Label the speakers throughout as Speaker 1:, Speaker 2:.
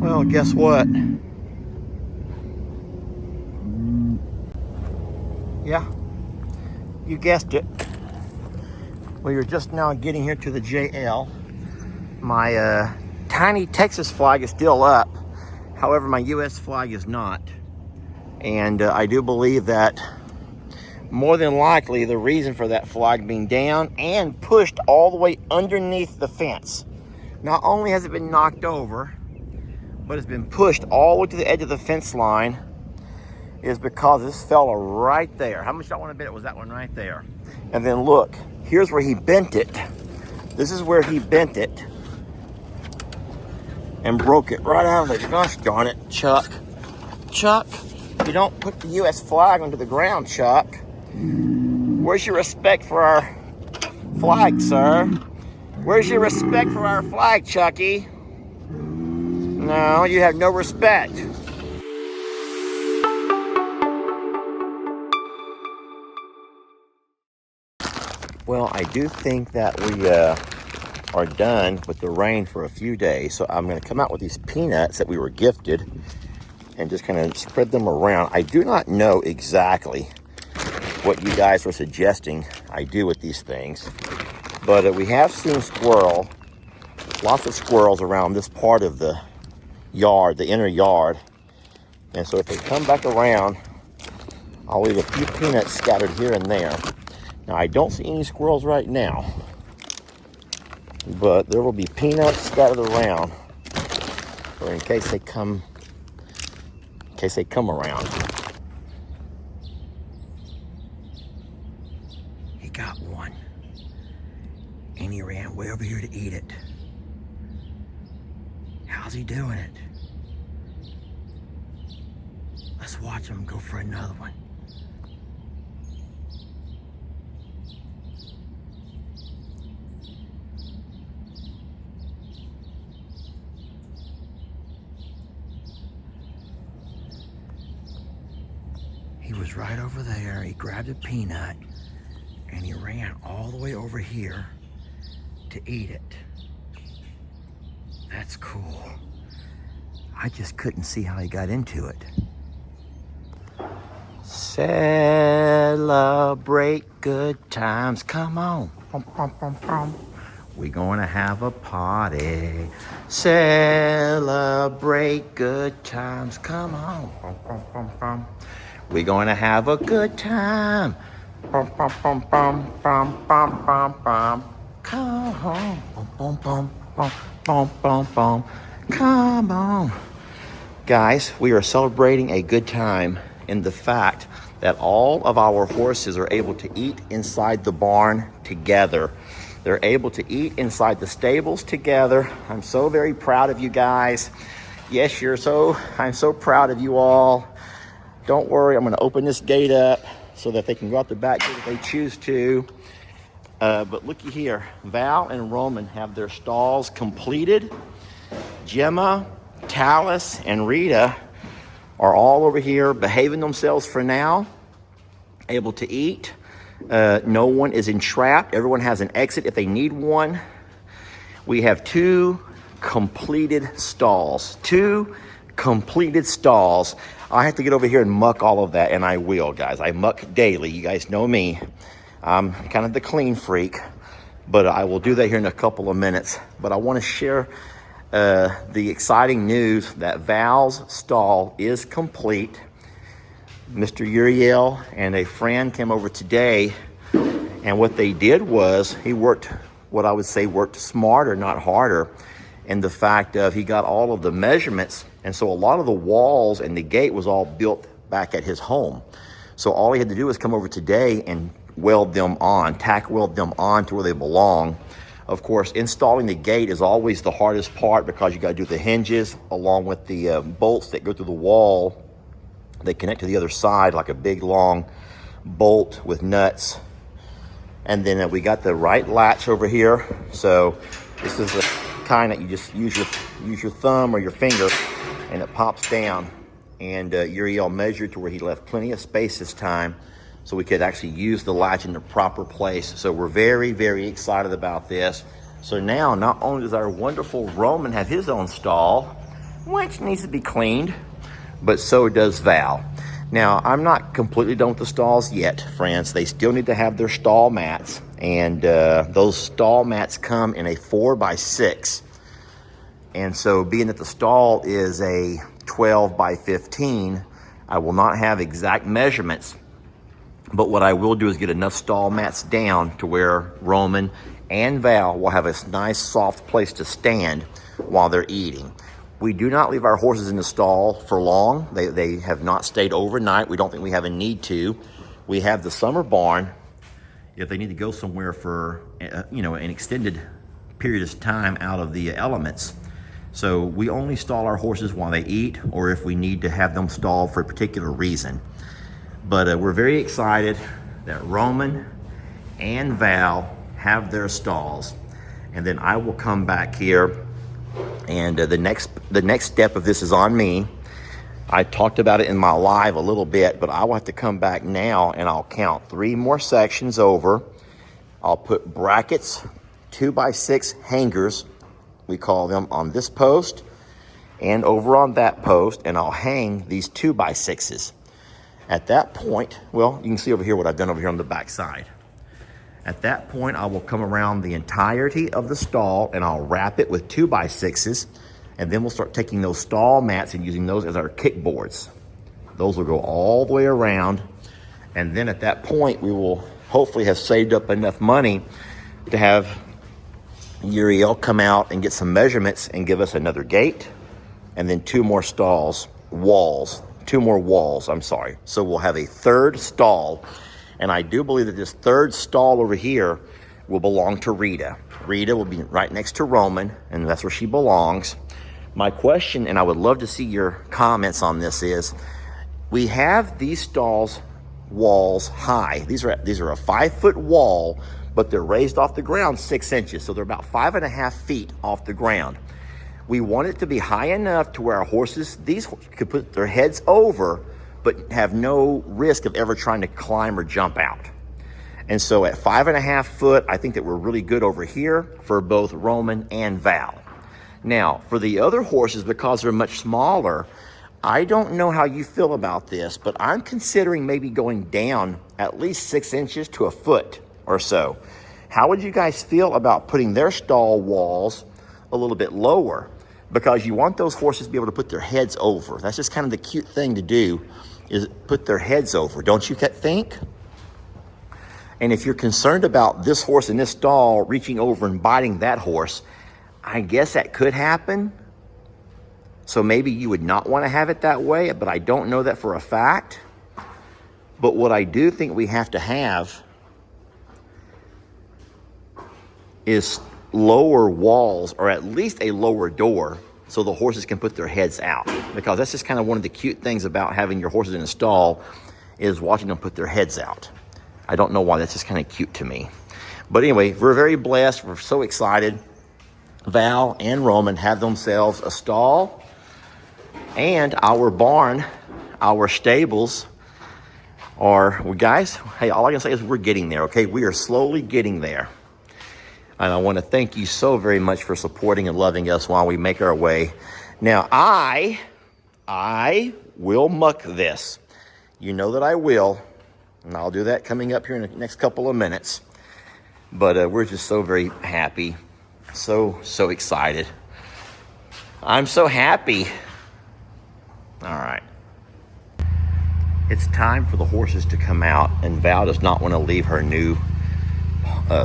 Speaker 1: Well, guess what? Yeah, you guessed it. We are just now getting here to the JL. My tiny Texas flag is still up. However, my US flag is not. And I do believe that more than likely the reason for that flag being down and pushed all the way underneath the fence. Not only has it been knocked over, but it's been pushed all the way to the edge of the fence line, is because this fella right there. How much do I want to bet it was that one right there? And then look, here's where he bent it. This is where he bent it and broke it right out of the, gosh darn it, Chuck. Chuck, you don't put the US flag onto the ground, Chuck. Where's your respect for our flag, sir? Where's your respect for our flag, Chucky? No, you have no respect. Well, I do think that we are done with the rain for a few days. So I'm going to come out with these peanuts that we were gifted and just kind of spread them around. I do not know exactly what you guys were suggesting I do with these things, but we have seen lots of squirrels around this part of the yard, the inner yard. And so if they come back around, I'll leave a few peanuts scattered here and there. Now, I don't see any squirrels right now, but there will be peanuts scattered around for in case they come around. He got one, and he ran way over here to eat it. How's he doing it? Let's watch him go for another one. He was right over there. He grabbed a peanut and he ran all the way over here to eat it. That's cool. I just couldn't see how he got into it. Celebrate good times. Come on. We're going to have a party. Celebrate good times. Come on. We're going to have a good time. Come on. Come on. Guys, we are celebrating a good time in the fact that all of our horses are able to eat inside the barn together. They're able to eat inside the stables together. I'm so very proud of you guys. Yes, I'm so proud of you all. Don't worry, I'm going to open this gate up so that they can go out the back gate if they choose to. But looky here, Val and Roman have their stalls completed. Gemma, Talus, and Rita are all over here behaving themselves for now, able to eat. No one is entrapped. Everyone has an exit if they need one. We have two completed stalls. I have to get over here and muck all of that, and I will, guys. I muck daily. You guys know me. I'm kind of the clean freak, but I will do that here in a couple of minutes. But I want to share the exciting news that Val's stall is complete. Mr. Uriel and a friend came over today, and what they did was he worked smarter, not harder, in the fact of he got all of the measurements. And so a lot of the walls and the gate was all built back at his home. So all he had to do was come over today and tack weld them on to where they belong. Of course, installing the gate is always the hardest part because you got to do the hinges along with the bolts that go through the wall. They connect to the other side like a big long bolt with nuts. And then we got the right latch over here. So this is the kind that you just use your thumb or your finger and it pops down. And Uriel measured to where he left plenty of space this time so we could actually use the latch in the proper place. So we're very, very excited about this. So now, not only does our wonderful Roman have his own stall, which needs to be cleaned, but so does Val. Now, I'm not completely done with the stalls yet, friends. They still need to have their stall mats, and those stall mats come in a 4x6. And so being that the stall is a 12 by 15, I will not have exact measurements, but what I will do is get enough stall mats down to where Roman and Val will have a nice soft place to stand while they're eating. We do not leave our horses in the stall for long. They have not stayed overnight. We don't think we have a need to. We have the summer barn. If they need to go somewhere for an extended period of time out of the elements. So we only stall our horses while they eat, or if we need to have them stalled for a particular reason. But we're very excited that Roman and Val have their stalls. And then I will come back here, and the next step of this is on me. I talked about it in my live a little bit, but I will have to come back now and I'll count 3 more sections over. I'll put brackets, 2x6 hangers, we call them, on this post and over on that post, and I'll hang these 2x6s. At that point, well, you can see over here what I've done over here on the back side. At that point, I will come around the entirety of the stall and I'll wrap it with 2x6s, and then we'll start taking those stall mats and using those as our kickboards. Those will go all the way around, and then at that point, we will hopefully have saved up enough money to have Uriel come out and get some measurements and give us another gate, and then 2 more walls. So we'll have a 3rd stall. And I do believe that this 3rd stall over here will belong to Rita. Rita will be right next to Roman, and that's where she belongs. My question, and I would love to see your comments on this, is we have these stalls walls high. These are a 5-foot wall, but they're raised off the ground 6 inches. So they're about 5.5 feet off the ground. We want it to be high enough to where these horses could put their heads over, but have no risk of ever trying to climb or jump out. And so at 5.5 foot, I think that we're really good over here for both Roman and Val. Now, for the other horses, because they're much smaller, I don't know how you feel about this, but I'm considering maybe going down at least 6 inches to a foot or so. How would you guys feel about putting their stall walls a little bit lower? Because you want those horses to be able to put their heads over. That's just kind of the cute thing to do, is put their heads over, don't you think? And if you're concerned about this horse in this stall reaching over and biting that horse, I guess that could happen. So maybe you would not want to have it that way, but I don't know that for a fact. But what I do think we have to have is lower walls, or at least a lower door, so the horses can put their heads out. Because that's just kind of one of the cute things about having your horses in a stall, is watching them put their heads out. I don't know why, that's just kind of cute to me. But anyway, we're very blessed. We're so excited. Val and Roman have themselves a stall, and our barn, our stables are, well, guys, hey, all I can say is we're getting there, okay? We are slowly getting there. And I want to thank you so very much for supporting and loving us while we make our way. Now, I will muck this. You know that I will. And I'll do that coming up here in the next couple of minutes. But we're just so very happy. So excited. I'm so happy. All right. It's time for the horses to come out. And Val does not want to leave her new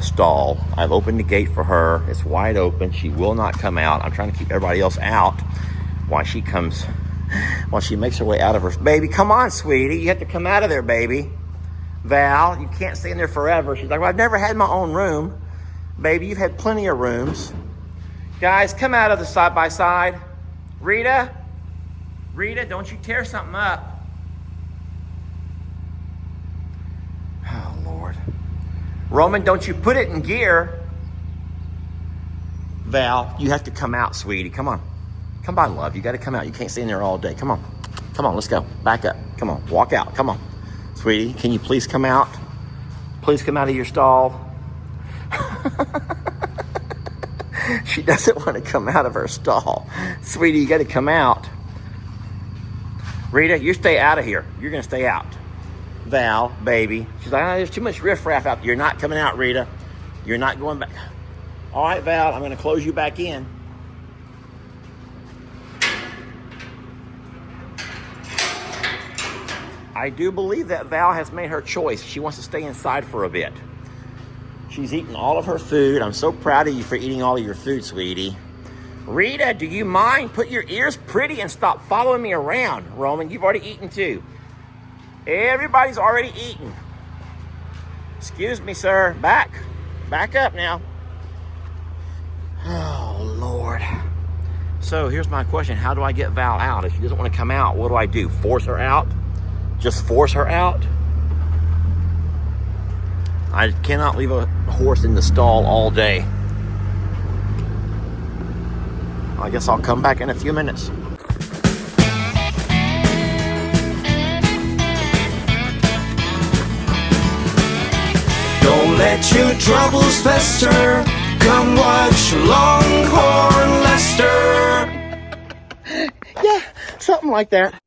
Speaker 1: stall. I've opened the gate for her. It's wide open. She will not come out. I'm trying to keep everybody else out while she makes her way out of her. Baby, come on, sweetie. You have to come out of there, baby. Val, you can't stay in there forever. She's like, well, I've never had my own room. Baby, you've had plenty of rooms. Guys, come out of the side by side. Rita, don't you tear something up. Oh, Lord. Roman, don't you put it in gear. Val, you have to come out, sweetie. Come on. Come on, love. You got to come out. You can't stay in there all day. Come on. Come on, let's go. Back up. Come on. Walk out. Come on. Sweetie, can you please come out? Please come out of your stall. She doesn't want to come out of her stall. Sweetie, you got to come out. Rita, you stay out of here. You're going to stay out. Val, baby. She's like, oh, there's too much riffraff out there. You're not coming out, Rita. You're not going back. All right, Val, I'm going to close you back in. I do believe that Val has made her choice. She wants to stay inside for a bit. She's eaten all of her food. I'm so proud of you for eating all of your food, sweetie. Rita, do you mind? Put your ears pretty and stop following me around. Roman, you've already eaten too. Everybody's already eaten. Excuse me, sir. Back up now. Oh, Lord. So here's my question. How do I get Val out? If she doesn't want to come out, what do I do? Force her out? Just force her out? I cannot leave a horse in the stall all day. I guess I'll come back in a few minutes.
Speaker 2: Don't let your troubles fester. Come watch Longhorn Lester.
Speaker 1: Yeah, something like that.